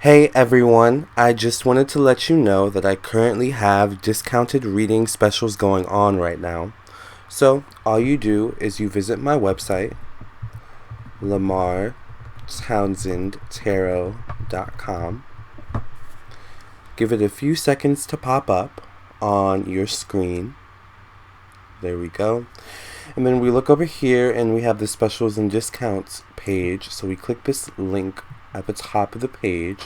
Hey everyone, I just wanted to let you know that I currently have discounted reading specials going on right now. So, all you do is you visit my website, lamarrtownsendtarot.com. Give it a few seconds to pop up on your screen. There we go. And then we look over here and we have the specials and discounts page. So we click this link at the top of the page.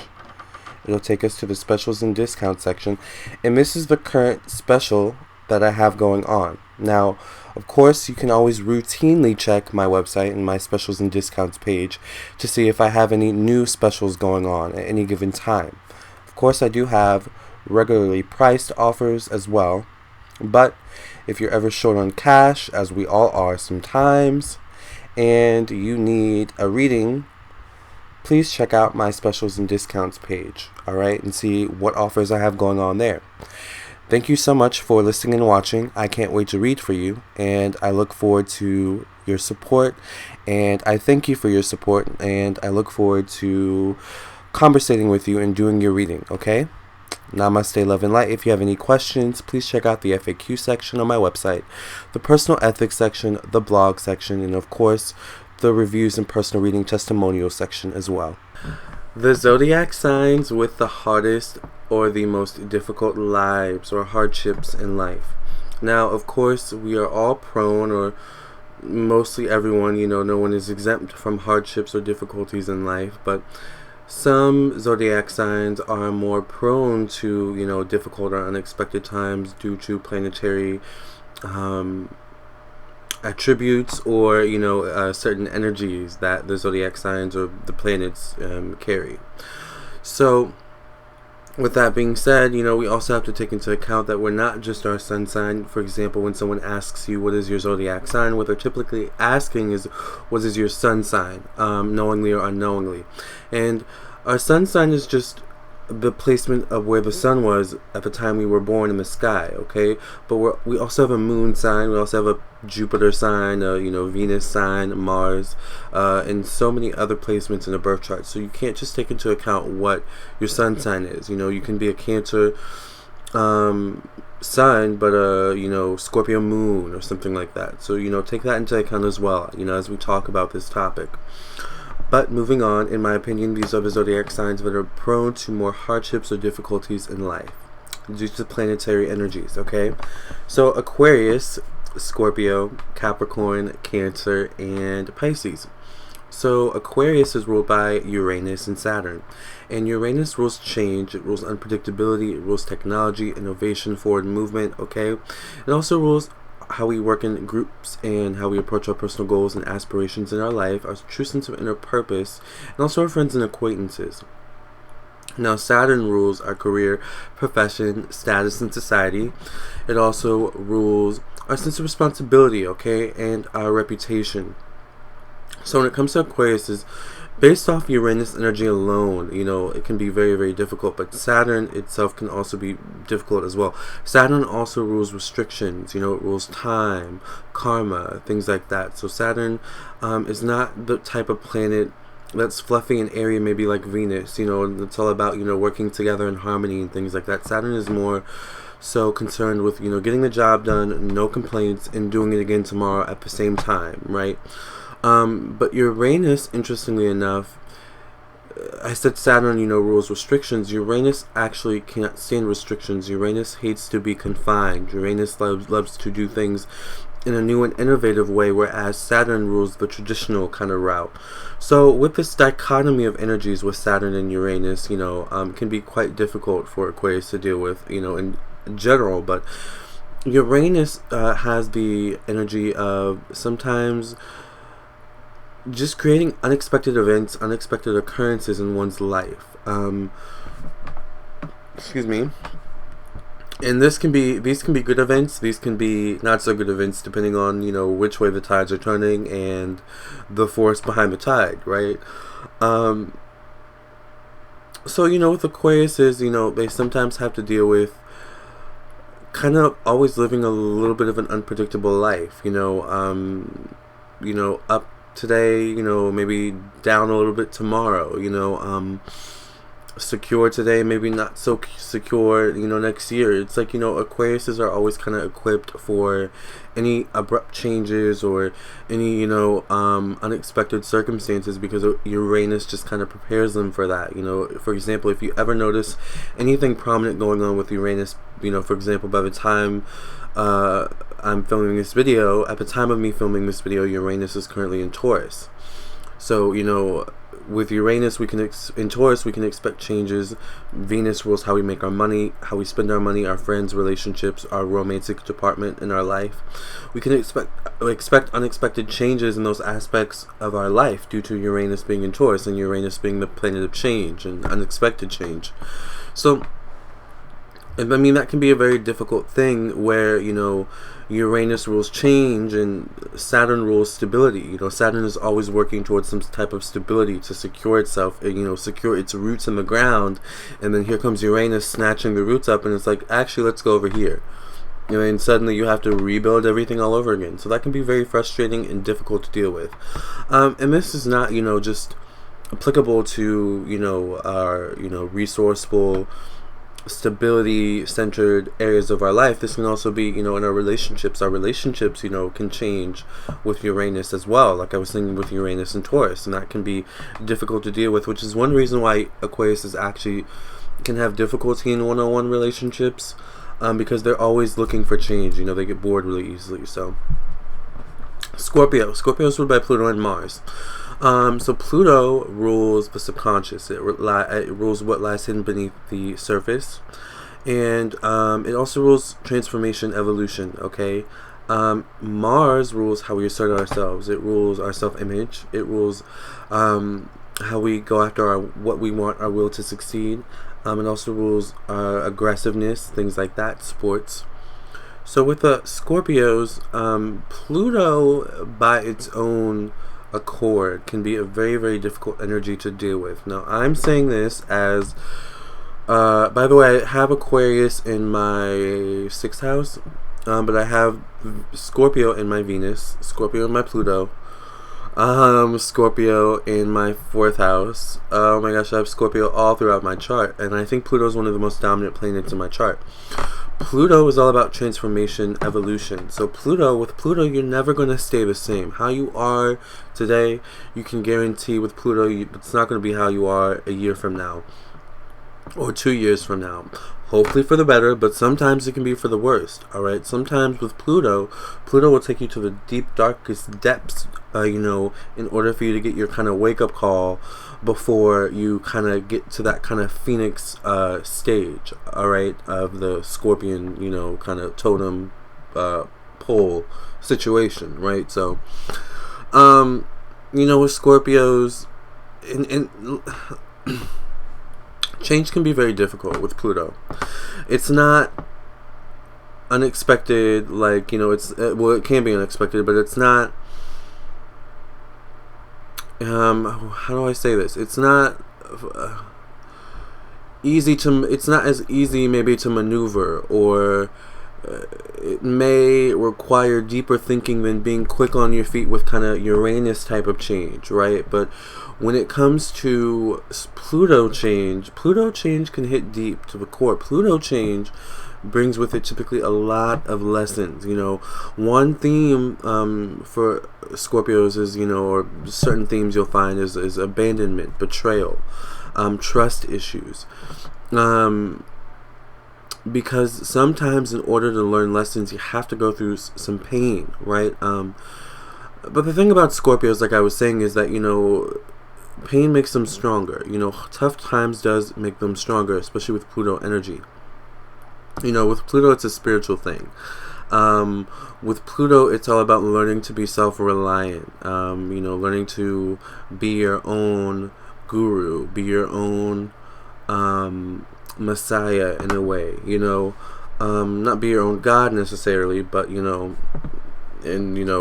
It'll take us to the specials and discounts section. And this is the current special that I have going on. Now, of course, you can always routinely check my website and my specials and discounts page to see if I have any new specials going on at any given time. Of course, I do have regularly priced offers as well. But if you're ever short on cash, as we all are sometimes, and you need a reading, please check out my specials and discounts page, alright, and see what offers I have going on there. Thank you so much for listening and watching. I can't wait to read for you, and I look forward to your support, and I thank you for your support, and I look forward to conversating with you and doing your reading, okay? Namaste, love, and light. If you have any questions, please check out the FAQ section on my website, the personal ethics section, the blog section, and of course, the reviews and personal reading testimonial section as well. The zodiac signs with the hardest or the most difficult lives or hardships in life. Now, of course, we are all prone, or mostly everyone, no one is exempt from hardships or difficulties in life, but some zodiac signs are more prone to, difficult or unexpected times due to planetary attributes or, certain energies that the zodiac signs or the planets carry. So, with that being said, we also have to take into account that we're not just our sun sign. For example, when someone asks you what is your zodiac sign, what they're typically asking is what is your sun sign, knowingly or unknowingly. And our sun sign is just the placement of where the sun was at the time we were born in the sky, okay? But we also have a moon sign, we also have a Jupiter sign, Venus sign, Mars, and so many other placements in a birth chart. So you can't just take into account what your sun sign is. You can be a Cancer sun, but Scorpio moon or something like that. So take that into account as well, as we talk about this topic. But moving on, in my opinion, these are the zodiac signs that are prone to more hardships or difficulties in life due to planetary energies, okay? So Aquarius, Scorpio, Capricorn, Cancer, and Pisces. So Aquarius is ruled by Uranus and Saturn. And Uranus rules change, it rules unpredictability, it rules technology, innovation, forward movement, okay? It also rules how we work in groups and how we approach our personal goals and aspirations in our life, our true sense of inner purpose, and also our friends and acquaintances. Now, Saturn rules our career, profession, status in society. It also rules our sense of responsibility, okay, and our reputation. So when it comes to Aquarius, is based off Uranus energy alone, it can be very, very difficult, but Saturn itself can also be difficult as well. Saturn also rules restrictions, it rules time, karma, things like that. So Saturn is not the type of planet that's fluffy and airy, maybe like Venus, it's all about, working together in harmony and things like that. Saturn is more so concerned with, getting the job done, no complaints, and doing it again tomorrow at the same time, right? But Uranus, interestingly enough, I said Saturn, rules restrictions. Uranus actually cannot stand restrictions. Uranus hates to be confined. Uranus loves to do things in a new and innovative way, whereas Saturn rules the traditional kind of route. So with this dichotomy of energies with Saturn and Uranus, can be quite difficult for Aquarius to deal with, in general. But Uranus has the energy of sometimes just creating unexpected events, unexpected occurrences in one's life. Excuse me. And these can be good events, these can be not so good events, depending on, which way the tides are turning and the force behind the tide, right? So, with Aquarius is, they sometimes have to deal with kind of always living a little bit of an unpredictable life, up today, maybe down a little bit tomorrow, secure today, maybe not so secure, next year. It's like, Aquariuses are always kind of equipped for any abrupt changes or any, unexpected circumstances, because Uranus just kind of prepares them for that. For example, if you ever notice anything prominent going on with Uranus, for example, by the time I'm filming this video, at the time of me filming this video, Uranus is currently in Taurus. So, with Uranus, in Taurus, we can expect changes. Venus rules how we make our money, how we spend our money, our friends, relationships, our romantic department in our life. We can expect unexpected changes in those aspects of our life due to Uranus being in Taurus, and Uranus being the planet of change and unexpected change. So, I mean, that can be a very difficult thing where, Uranus rules change and Saturn rules stability. Saturn is always working towards some type of stability to secure itself, secure its roots in the ground. And then here comes Uranus snatching the roots up, and it's like, actually, let's go over here. And suddenly you have to rebuild everything all over again. So that can be very frustrating and difficult to deal with. And this is not, just applicable to, our, resourceful, stability-centered areas of our life. This can also be, in our relationships. Our relationships, can change with Uranus as well, like I was saying with Uranus and Taurus, and that can be difficult to deal with, which is one reason why Aquarius is actually can have difficulty in one-on-one relationships, because they're always looking for change. They get bored really easily. So Scorpio is ruled by Pluto and Mars. So Pluto rules the subconscious. It rules what lies hidden beneath the surface, and it also rules transformation, evolution. Okay, Mars rules how we assert ourselves. It rules our self-image. It rules how we go after what we want, our will to succeed. It also rules our aggressiveness, things like that, sports. So with the Scorpios, Pluto by its own accord can be a very, very difficult energy to deal with. Now, I'm saying this as, by the way, I have Aquarius in my 6th house, but I have Scorpio in my Venus, Scorpio in my Pluto, Scorpio in my 4th house. Oh my gosh, I have Scorpio all throughout my chart, and I think Pluto is one of the most dominant planets in my chart. Pluto is all about transformation, evolution. So with Pluto, you're never going to stay the same. How you are today, you can guarantee with Pluto, it's not going to be how you are a year from now or 2 years from now. Hopefully for the better, but sometimes it can be for the worst. All right. Sometimes with Pluto will take you to the deep, darkest depths, in order for you to get your kind of wake up call before you kind of get to that kind of Phoenix stage, all right, of the Scorpion, kind of totem pole situation, right? So, with Scorpios, change can be very difficult with Pluto. It's not unexpected, like, it can be unexpected, but it's not, how do I say this? It's not it's not as easy maybe to maneuver, or it may require deeper thinking than being quick on your feet with kind of Uranus type of change, right? But when it comes to Pluto change can hit deep to the core. Pluto change brings with it typically a lot of lessons. One theme for Scorpios is, or certain themes you'll find is abandonment, betrayal, trust issues. Because sometimes in order to learn lessons, you have to go through some pain, right? But the thing about Scorpios, like I was saying, is that, pain makes them stronger. Tough times does make them stronger, especially with Pluto energy. With Pluto, it's a spiritual thing. With Pluto, it's all about learning to be self-reliant, learning to be your own guru, be your own messiah in a way, not be your own god necessarily, but, in,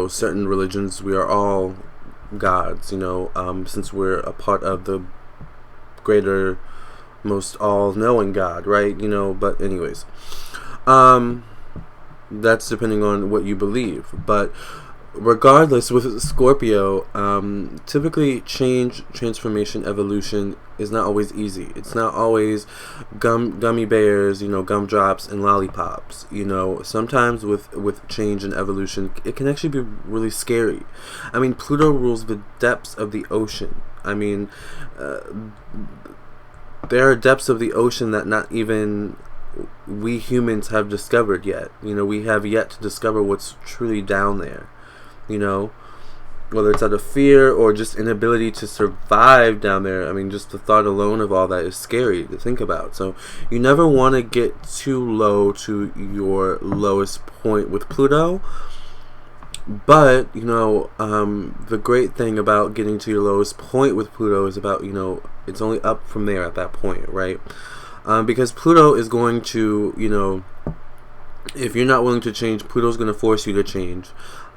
certain religions, we are all gods, since we're a part of the greater, most all-knowing God, right? But anyways, that's depending on what you believe. But regardless, with Scorpio, typically change, transformation, evolution is not always easy. It's not always gummy bears, gumdrops and lollipops. Sometimes with change and evolution, it can actually be really scary. I mean, Pluto rules the depths of the ocean. I mean, there are depths of the ocean that not even we humans have discovered yet. We have yet to discover what's truly down there. Whether it's out of fear or just inability to survive down there. I mean, just the thought alone of all that is scary to think about. So you never want to get too low to your lowest point with Pluto. But, the great thing about getting to your lowest point with Pluto is about, it's only up from there at that point, right? Because Pluto is going to, if you're not willing to change, Pluto's going to force you to change.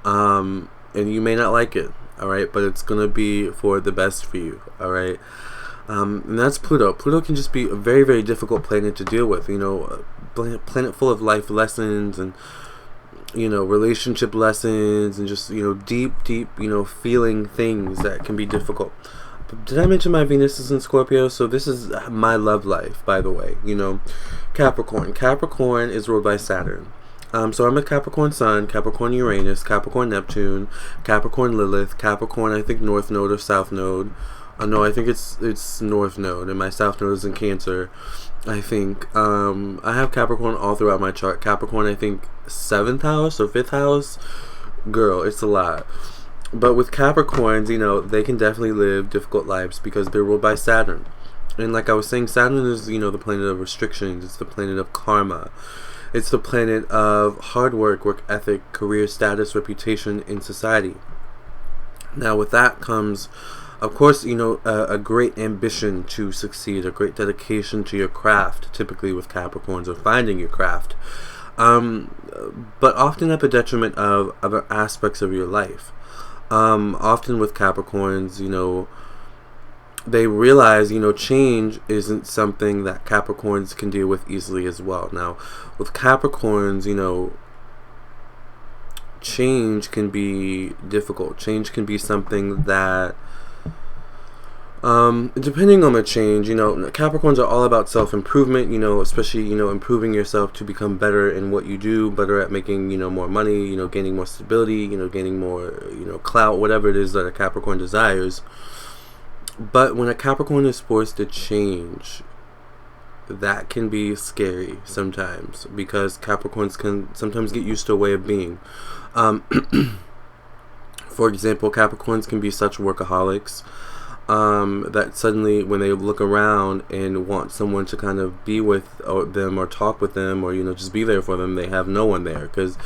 And you may not like it, all right? But it's going to be for the best for you, all right? And that's Pluto. Pluto can just be a very, very difficult planet to deal with, a planet full of life lessons and, relationship lessons and just, deep, feeling things that can be difficult. But did I mention my Venus is in Scorpio? So this is my love life, by the way. Capricorn. Capricorn is ruled by Saturn. So I'm a Capricorn Sun, Capricorn Uranus, Capricorn Neptune, Capricorn Lilith, Capricorn, I think North Node or South Node. No, I think it's North Node, and my South Node is in Cancer, I think. I have Capricorn all throughout my chart. Capricorn, I think, 7th house or 5th house. Girl, it's a lot. But with Capricorns, they can definitely live difficult lives because they're ruled by Saturn. And like I was saying, Saturn is, the planet of restrictions. It's the planet of karma. It's the planet of hard work ethic, career status, reputation in society. Now with that comes, of course, a great ambition to succeed, a great dedication to your craft, typically with Capricorns, or finding your craft. But often at the detriment of other aspects of your life. Often with Capricorns, they realize, change isn't something that Capricorns can deal with easily as well. Now, with Capricorns, change can be difficult. Change can be something that, depending on the change, Capricorns are all about self-improvement, especially, improving yourself to become better in what you do, better at making, more money, gaining more stability, gaining more, clout, whatever it is that a Capricorn desires. But when a Capricorn is forced to change, that can be scary sometimes, because Capricorns can sometimes get used to a way of being. For example, Capricorns can be such workaholics that suddenly when they look around and want someone to kind of be with them or talk with them or, just be there for them, they have no one there because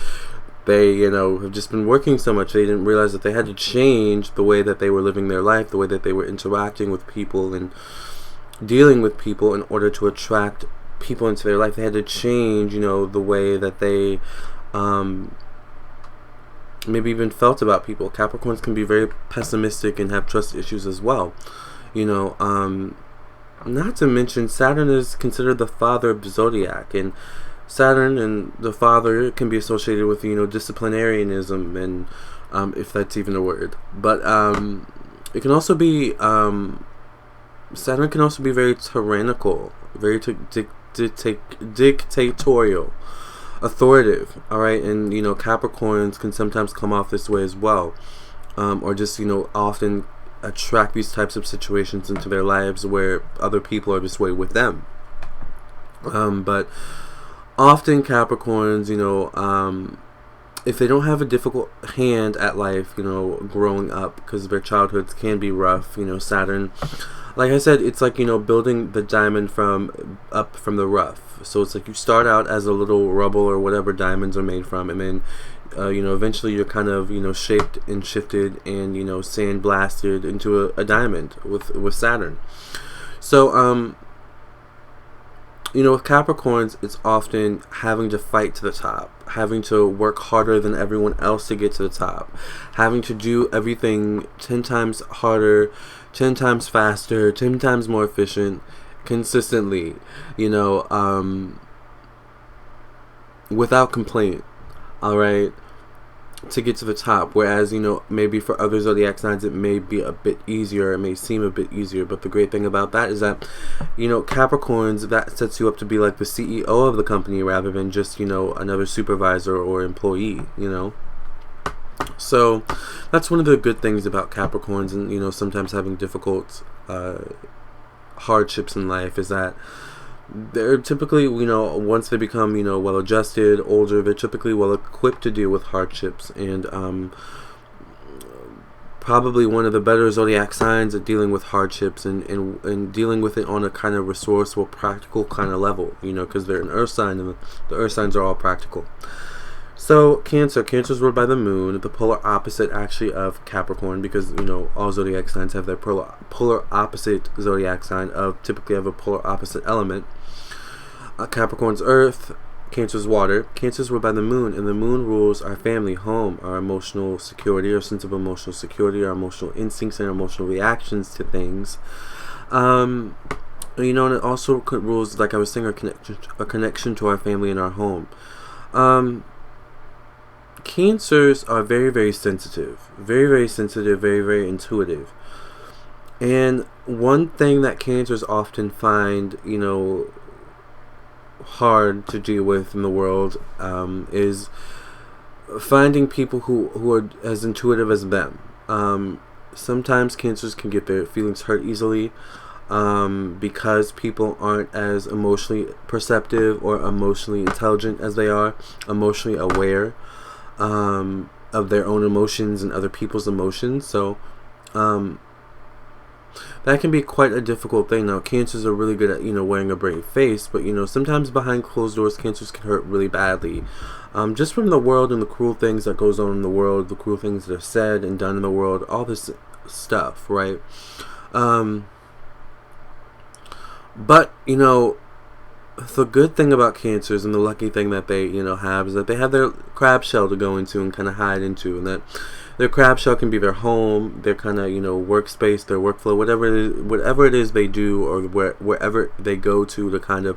they, have just been working so much. They didn't realize that they had to change the way that they were living their life, the way that they were interacting with people and dealing with people in order to attract people into their life. They had to change, the way that they maybe even felt about people. Capricorns can be very pessimistic and have trust issues as well. Not to mention Saturn is considered the father of the Zodiac, and Saturn and the father can be associated with, disciplinarianism, and if that's even a word. But it can also be, Saturn can also be very tyrannical, very dictatorial, authoritative, alright? And, Capricorns can sometimes come off this way as well. Or just, often attract these types of situations into their lives where other people are this way with them. But often Capricorns, if they don't have a difficult hand at life, growing up, because their childhoods can be rough, Saturn, like I said, it's like, building the diamond from the rough. So it's like you start out as a little rubble or whatever diamonds are made from, and then, eventually you're kind of, shaped and shifted and, sandblasted into a diamond with Saturn. So, with Capricorns, it's often having to fight to the top, having to work harder than everyone else to get to the top, having to do everything 10 times harder, 10 times faster, 10 times more efficient, consistently, without complaint, alright? to get to the top, whereas, you know, maybe for other zodiac signs it may be a bit easier, it may seem a bit easier. But the great thing about that is that, you know, Capricorns, that sets you up to be like the CEO of the company rather than just, you know, another supervisor or employee, you know. So that's one of the good things about Capricorns, and, you know, sometimes having difficult hardships in life, is that they're typically, you know, once they become, you know, well-adjusted, older, they're typically well-equipped to deal with hardships. And probably one of the better zodiac signs at dealing with hardships and dealing with it on a kind of resourceful, practical kind of level, you know, because they're an earth sign, and the earth signs are all practical. So Cancer is ruled by the moon, the polar opposite actually of Capricorn, because, you know, all zodiac signs have their polar opposite zodiac sign typically have a polar opposite element. Capricorn's earth, Cancer's water. Cancer's ruled by the moon, and the moon rules our family, home, our emotional security, our sense of emotional security, our emotional instincts, and our emotional reactions to things. You know, and it also rules, like I was saying, a connection to our family and our home. Cancers are very, very sensitive, very intuitive. And one thing that Cancers often find, you know, hard to deal with in the world is finding people who are as intuitive as them. Sometimes Cancers can get their feelings hurt easily because people aren't as emotionally perceptive or emotionally intelligent as they are, emotionally aware of their own emotions and other people's emotions. So that can be quite a difficult thing. Now, Cancers are really good at, you know, wearing a brave face, but, you know, sometimes behind closed doors, Cancers can hurt really badly. Just from the world and the cruel things that goes on in the world, the cruel things that are said and done in the world, all this stuff, right? But, you know, the good thing about Cancers, and the lucky thing that they, you know, have, is that they have their crab shell to go into and kind of hide into, and that their crab shell can be their home, their kind of, you know, workspace, their workflow, whatever it is they do, or wherever they go to kind of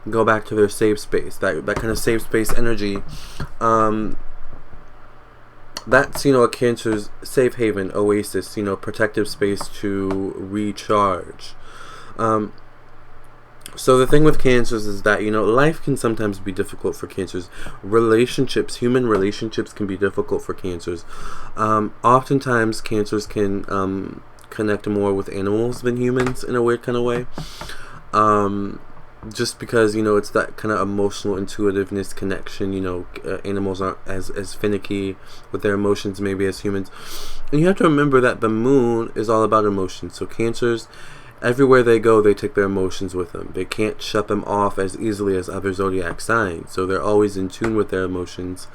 go back to their safe space, that kind of safe space energy. That's, you know, a Cancer's safe haven, oasis, you know, protective space to recharge. So the thing with Cancers is that, you know, life can sometimes be difficult for Cancers. Human relationships can be difficult for Cancers. Oftentimes Cancers can connect more with animals than humans in a weird kind of way. Just because, you know, it's that kind of emotional intuitiveness connection. You know, animals aren't as finicky with their emotions maybe as humans. And you have to remember that the moon is all about emotions. So Cancers, everywhere they go, they take their emotions with them. They can't shut them off as easily as other zodiac signs. So they're always in tune with their emotions.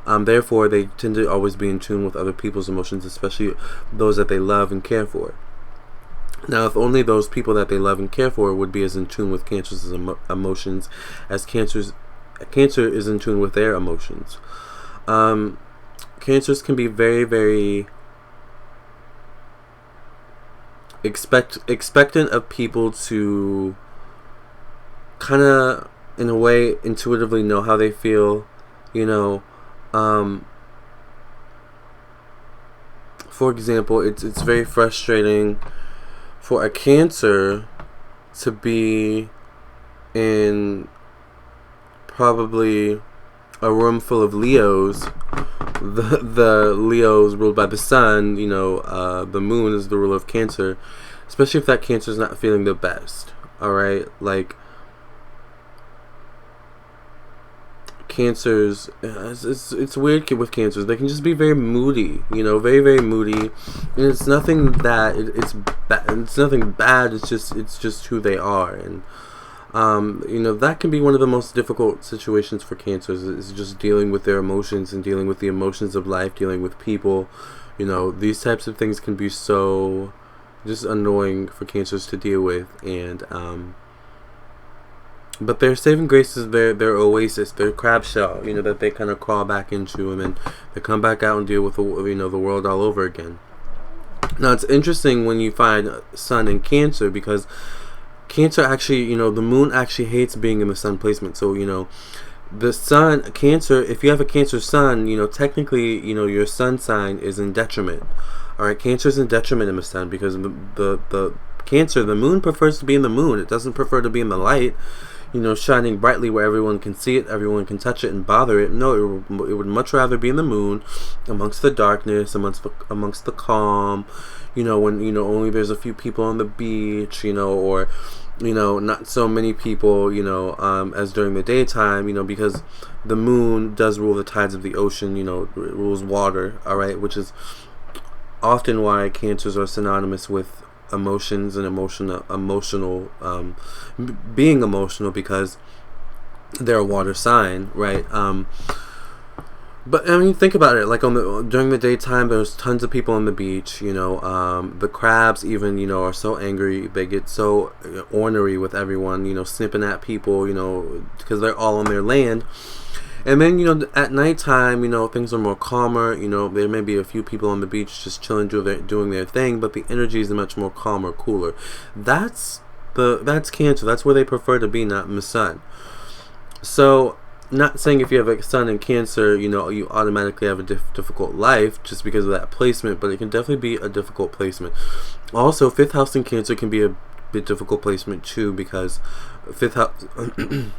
Therefore, they tend to always be in tune with other people's emotions, especially those that they love and care for. Now, if only those people that they love and care for would be as in tune with Cancer's emotions as Cancer is in tune with their emotions. Cancers can be very, very expectant of people to kind of, in a way, intuitively know how they feel, you know. For example, it's very frustrating for a Cancer to be in probably a room full of Leos. The Leos ruled by the sun, you know, the moon is the ruler of Cancer, especially if that Cancer is not feeling the best. All right, like Cancers, it's weird with Cancers. They can just be very moody, you know, very moody, and it's nothing that it's nothing bad. It's just who they are, and you know, that can be one of the most difficult situations for Cancers, is just dealing with their emotions and dealing with the emotions of life, dealing with people. You know, these types of things can be so just annoying for Cancers to deal with, and but their saving grace is their oasis, their crab shell, you know, that they kind of crawl back into, and then they come back out and deal with the world all over again. Now, it's interesting when you find Sun in Cancer, because Cancer actually, you know, the moon actually hates being in the sun placement. So, you know, the sun, Cancer, if you have a Cancer sun, technically, your sun sign is in detriment. All right, Cancer is in detriment in the sun because the Cancer, the moon prefers to be in the moon. It doesn't prefer to be in the light, shining brightly where everyone can see it, everyone can touch it and bother it. No, it would much rather be in the moon, amongst the darkness, amongst the calm, when, only there's a few people on the beach, or, not so many people, as during the daytime, because the moon does rule the tides of the ocean, it rules water, all right, which is often why Cancers are synonymous with emotions and being emotional, because they're a water sign, right? But I mean, think about it. Like during the daytime, there's tons of people on the beach. The crabs even are so angry. They get so ornery with everyone. Snipping at people. Because they're all on their land. And then, at nighttime, things are more calmer. There may be a few people on the beach just chilling, doing their thing, but the energy is much more calmer, cooler. That's Cancer. That's where they prefer to be, not in the sun. So, not saying if you have a sun in Cancer, you automatically have a difficult life just because of that placement, but it can definitely be a difficult placement. Also, 5th house in Cancer can be a bit difficult placement too, because 5th house...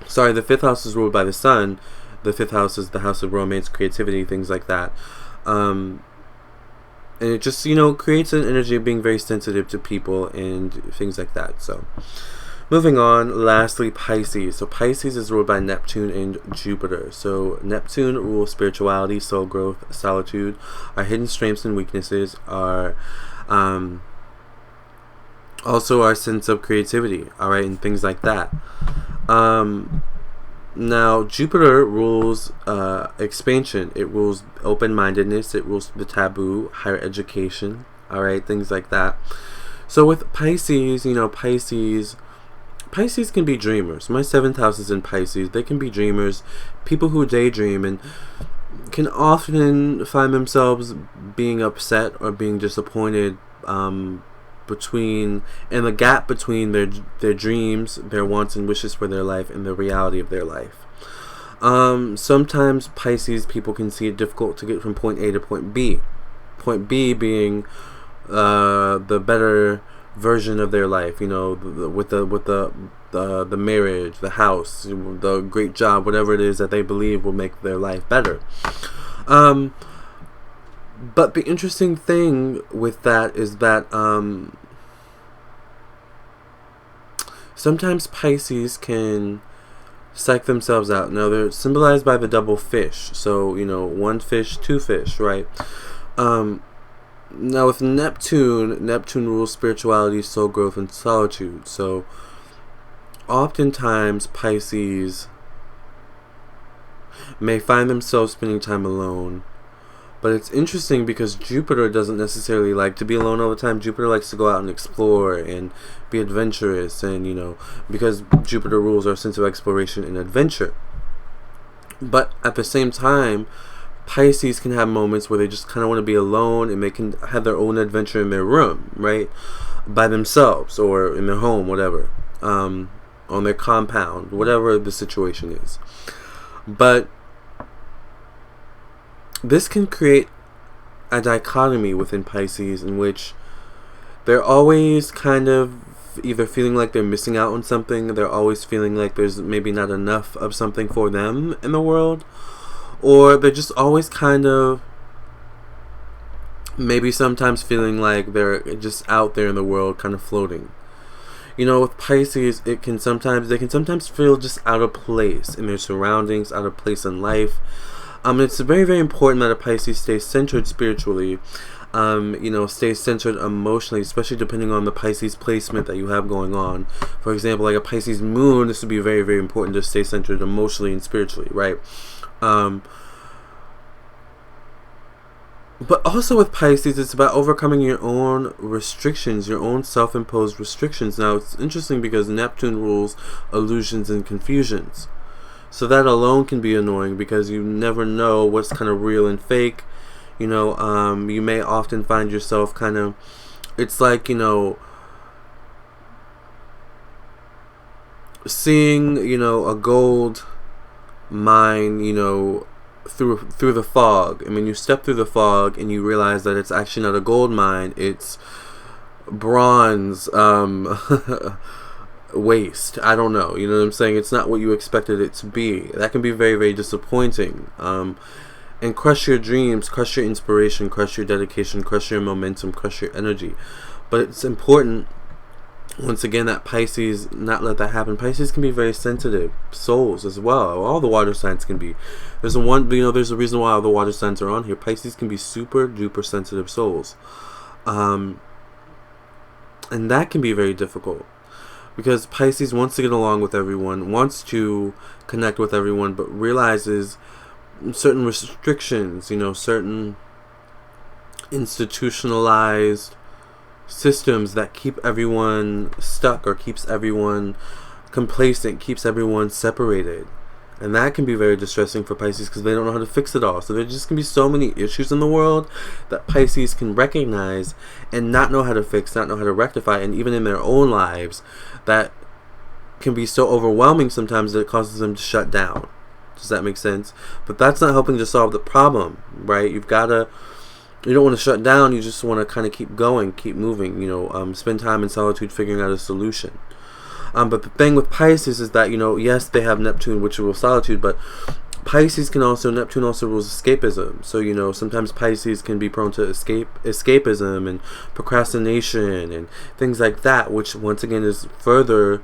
Sorry, the 5th house is ruled by the sun. The 5th house is the house of romance, creativity, things like that. And it just, creates an energy of being very sensitive to people and things like that. So, moving on, lastly, Pisces. So, Pisces is ruled by Neptune and Jupiter. So, Neptune rules spirituality, soul growth, solitude. Our hidden strengths and weaknesses are... also our sense of creativity, all right, and things like that. Now Jupiter rules expansion. It rules open-mindedness. It rules the taboo, higher education, all right, things like that. So with Pisces, Pisces can be dreamers. My 7th house is in Pisces. They can be dreamers, people who daydream and can often find themselves being upset or being disappointed in the gap between their dreams, their wants and wishes for their life, and the reality of their life. Sometimes Pisces people can see it difficult to get from point A to point B. Point B being the better version of their life, with the marriage, the house, the great job, whatever it is that they believe will make their life better. But the interesting thing with that is that sometimes Pisces can psych themselves out. Now they're symbolized by the double fish. So, one fish, two fish, right? Now with Neptune rules spirituality, soul growth, and solitude. So oftentimes Pisces may find themselves spending time alone. But it's interesting because Jupiter doesn't necessarily like to be alone all the time. Jupiter likes to go out and explore and be adventurous, and because Jupiter rules our sense of exploration and adventure. But at the same time, Pisces can have moments where they just kind of want to be alone, and they can have their own adventure in their room, right? By themselves or in their home, whatever. On their compound, whatever the situation is. But this can create a dichotomy within Pisces in which they're always kind of either feeling like they're missing out on something, they're always feeling like there's maybe not enough of something for them in the world, or they're just always kind of maybe sometimes feeling like they're just out there in the world kind of floating. With Pisces, they can sometimes feel just out of place in their surroundings, out of place in life. It's very, very important that a Pisces stays centered spiritually, stays centered emotionally, especially depending on the Pisces placement that you have going on. For example, like a Pisces moon, this would be very, very important to stay centered emotionally and spiritually, right? But also with Pisces, it's about overcoming your own restrictions, your own self-imposed restrictions. Now, it's interesting because Neptune rules illusions and confusions. So that alone can be annoying because you never know what's kind of real and fake. You may often find yourself kind of, it's like, seeing, a gold mine, you know, through the fog. And when you step through the fog and you realize that it's actually not a gold mine, it's bronze waste. I don't know. You know what I'm saying? It's not what you expected it to be. That can be very, very disappointing. And crush your dreams, crush your inspiration, crush your dedication, crush your momentum, crush your energy. But it's important, once again, that Pisces not let that happen. Pisces can be very sensitive souls as well. All the water signs can be. There's a reason why all the water signs are on here. Pisces can be super duper sensitive souls. And that can be very difficult, because Pisces wants to get along with everyone, wants to connect with everyone, but realizes certain restrictions, you know, certain institutionalized systems that keep everyone stuck, or keeps everyone complacent, keeps everyone separated. And that can be very distressing for Pisces, because they don't know how to fix it all. So there just can be so many issues in the world that Pisces can recognize and not know how to fix, not know how to rectify, and even in their own lives, that can be so overwhelming sometimes that it causes them to shut down. Does that make sense? But that's not helping to solve the problem, right? You don't want to shut down. You just want to kind of keep going, keep moving, you know, spend time in solitude figuring out a solution. But the thing with Pisces is that, you know, yes, they have Neptune, which rules solitude, but Neptune also rules escapism. So, you know, sometimes Pisces can be prone to escapism and procrastination and things like that, which once again is further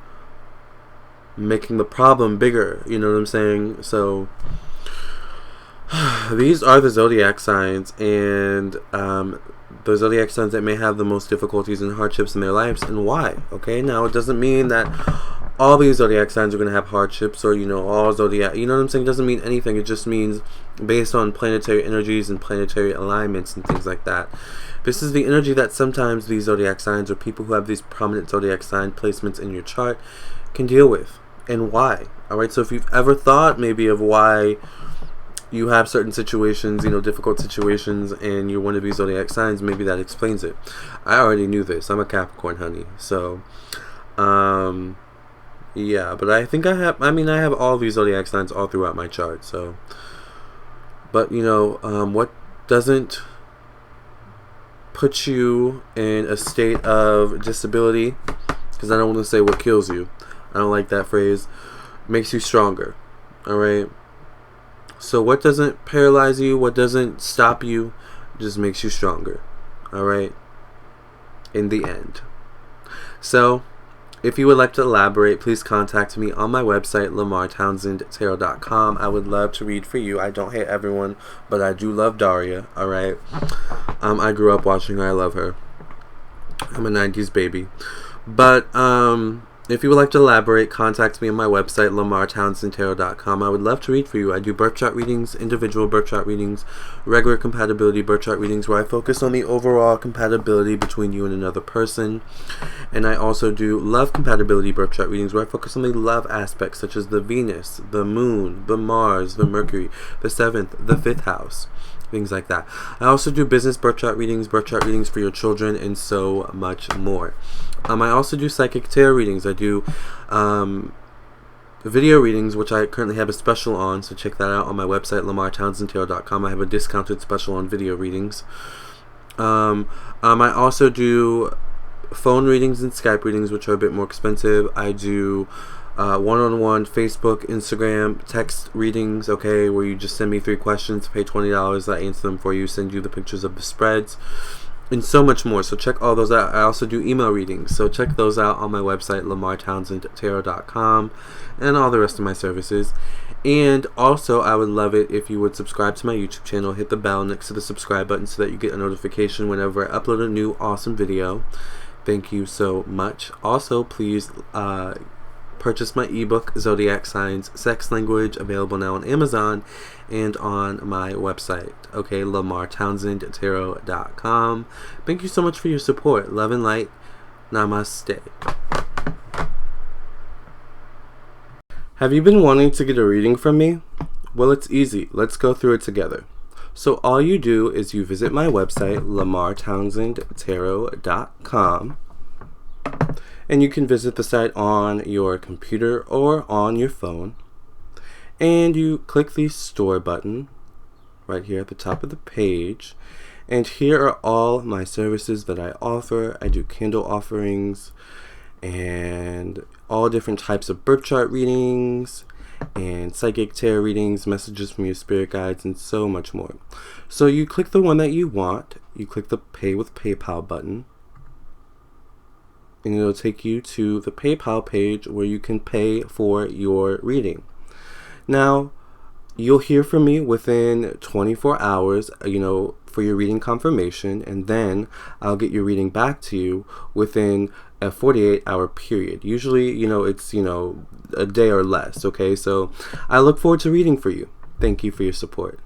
making the problem bigger. You know what I'm saying? So these are the zodiac signs, and the zodiac signs that may have the most difficulties and hardships in their lives, and why. Okay, now it doesn't mean that all these zodiac signs are going to have hardships, or, you know, all zodiac, you know what I'm saying? It doesn't mean anything. It just means based on planetary energies and planetary alignments and things like that. This is the energy that sometimes these zodiac signs, or people who have these prominent zodiac sign placements in your chart, can deal with, and why. Alright, so if you've ever thought maybe of why you have certain situations, you know, difficult situations, and you're one of these zodiac signs, maybe that explains it. I already knew this. I'm a Capricorn, honey. So, yeah, but I think I have all these zodiac signs all throughout my chart. So, but, you know, what doesn't put you in a state of disability, because I don't want to say what kills you. I don't like that phrase. Makes you stronger. Alright? So what doesn't paralyze you, what doesn't stop you, just makes you stronger. Alright? In the end. So, if you would like to elaborate, please contact me on my website, LamarrTownsendTarot.com. I would love to read for you. I don't hate everyone, but I do love Daria. Alright? I grew up watching her. I love her. I'm a 90s baby. But, if you would like to elaborate, contact me on my website, LamarrTownsendTarot.com. I would love to read for you. I do birth chart readings, individual birth chart readings, regular compatibility birth chart readings, where I focus on the overall compatibility between you and another person. And I also do love compatibility birth chart readings, where I focus on the love aspects, such as the Venus, the Moon, the Mars, the Mercury, the 7th, the 5th house. Things like that. I also do business birth chart readings for your children, and so much more. I also do psychic tarot readings. I do video readings, which I currently have a special on, so check that out on my website, LamarrTownsendTarot.com. I have a discounted special on video readings. I also do phone readings and Skype readings, which are a bit more expensive. I do one-on-one Facebook, Instagram, text readings, okay, where you just send me 3 questions, pay $20, I answer them for you, send you the pictures of the spreads, and so much more. So check all those out. I also do email readings, so check those out on my website, LamarrTownsendTarot.com, and all the rest of my services. And also, I would love it if you would subscribe to my YouTube channel, hit the bell next to the subscribe button so that you get a notification whenever I upload a new awesome video. Thank you so much. Also, please purchase my ebook, Zodiac Signs, Sex Language, available now on Amazon and on my website, okay, LamarrTownsendTarot.com. Thank you so much for your support. Love and light. Namaste. Have you been wanting to get a reading from me? Well, it's easy. Let's go through it together. So all you do is you visit my website, LamarrTownsendTarot.com, and you can visit the site on your computer or on your phone. And you click the store button right here at the top of the page. And here are all my services that I offer. I do candle offerings and all different types of birth chart readings and psychic tarot readings, messages from your spirit guides, and so much more. So you click the one that you want. You click the Pay with PayPal button, and it'll take you to the PayPal page where you can pay for your reading. Now, you'll hear from me within 24 hours, for your reading confirmation, and then I'll get your reading back to you within a 48-hour period. Usually, it's, a day or less, okay? So I look forward to reading for you. Thank you for your support.